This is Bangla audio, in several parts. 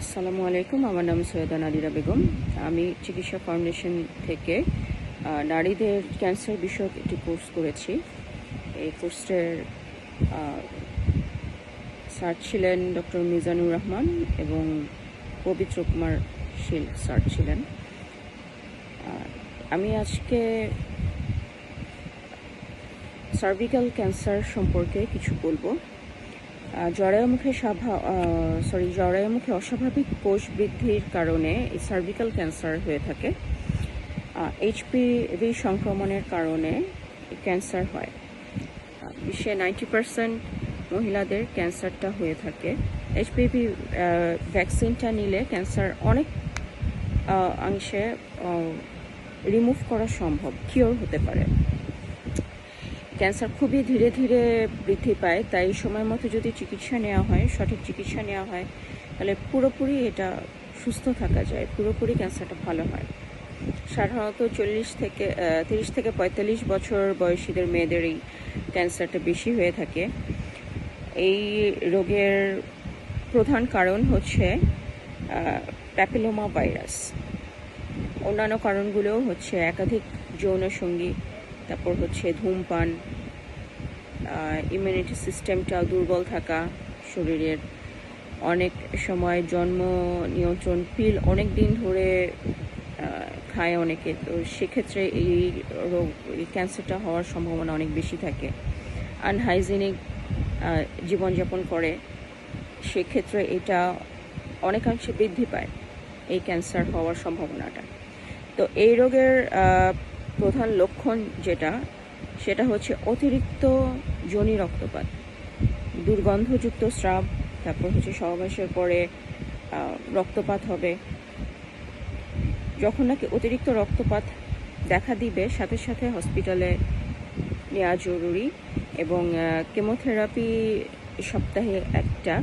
আসসালামু আলাইকুম। আমার নাম সৈয়দা নাদিরা বেগম। আমি চিকিৎসা ফাউন্ডেশন থেকে নারীদের ক্যান্সার বিষয়ক একটি কোর্স করেছি। এই কোর্সের স্যার ছিলেন ডক্টর মিজানুর রহমান এবং পবিত্র কুমার শীল স্যার ছিলেন। আমি আজকে সার্ভিক্যাল ক্যান্সার সম্পর্কে কিছু বলবো। জরায়ুমুখে অস্বাভাবিক কোষ বৃদ্ধির কারণে এই সার্ভিক্যাল ক্যান্সার হয়ে থাকে। এইচপিভি সংক্রমণের কারণে ক্যান্সার হয়। বিশ্বে 90% মহিলাদের ক্যান্সারটা হয়ে থাকে। এইচপিভি ভ্যাকসিনটা নিলে ক্যান্সার অনেক অংশে রিমুভ করা সম্ভব, কিওর হতে পারে। ক্যান্সার খুবই ধীরে ধীরে বৃদ্ধি পায়, তাই সময় মতো যদি চিকিৎসা নেওয়া হয়, সঠিক চিকিৎসা নেওয়া হয়, তাহলে পুরোপুরি এটা সুস্থ থাকা যায়, পুরোপুরি ক্যান্সারটা ভালো হয়। সাধারণত 30 থেকে 45 বছর বয়সীদের মেয়েদের এই ক্যান্সারটা বেশি হয়ে থাকে। এই রোগের প্রধান কারণ হচ্ছে প্যাপিলোমা ভাইরাস। অন্যান্য কারণগুলোও হচ্ছে একাধিক যৌনসঙ্গী, তারপর হচ্ছে ধূমপান, ইমিউনিটি সিস্টেমটাও দুর্বল থাকা, শরীরের অনেক সময় জন্ম নিয়ন্ত্রণ পিল অনেক দিন ধরে খায় অনেকে, তো সেক্ষেত্রে এই ক্যান্সারটা হওয়ার সম্ভাবনা অনেক বেশি থাকে। আনহাইজিনিক জীবনযাপন করে, সেক্ষেত্রে এটা অনেকাংশে বৃদ্ধি পায় এই ক্যান্সার হওয়ার সম্ভাবনাটা। তো এই রোগের প্রধান লক্ষণ সেটা হচ্ছে অতিরিক্ত যোনি রক্তপাত, দুর্গন্ধযুক্ত স্রাব, তারপর হচ্ছে সহবাসের পরে রক্তপাত হবে। যখন নাকি অতিরিক্ত রক্তপাত দেখা দিবে, সাথে সাথে হসপিটালে নেওয়া জরুরি এবং কেমোথেরাপি সপ্তাহে একটা,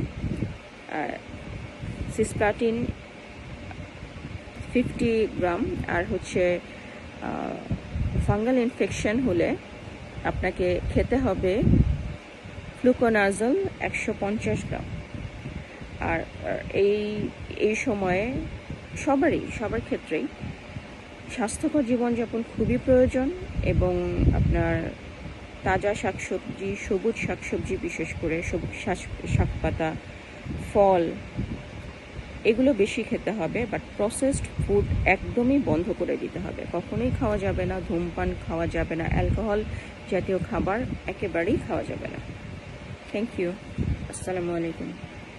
সিসপ্লাটিন 50 গ্রাম, আর হচ্ছে ফাঙ্গাল ইনফেকশন হলে আপনাকে খেতে হবে ফ্লুকোনাজল 150 গ্রাম। আর এই সময়ে সবার ক্ষেত্রেই স্বাস্থ্যকর জীবনযাপন খুবই প্রয়োজন এবং আপনার তাজা শাকসবজি, সবুজ শাকসবজি, বিশেষ করে সবুজ শাকপাতা, ফল, এগুলো বেশি খেতে হবে। বাট প্রসেসড ফুড একদমই বন্ধ করে দিতে হবে, কখনোই খাওয়া যাবে না। ধূমপান খাওয়া যাবে না, অ্যালকোহল জাতীয় খাবার একেবারেই খাওয়া যাবে না। Thank you. আসসালামু আলাইকুম।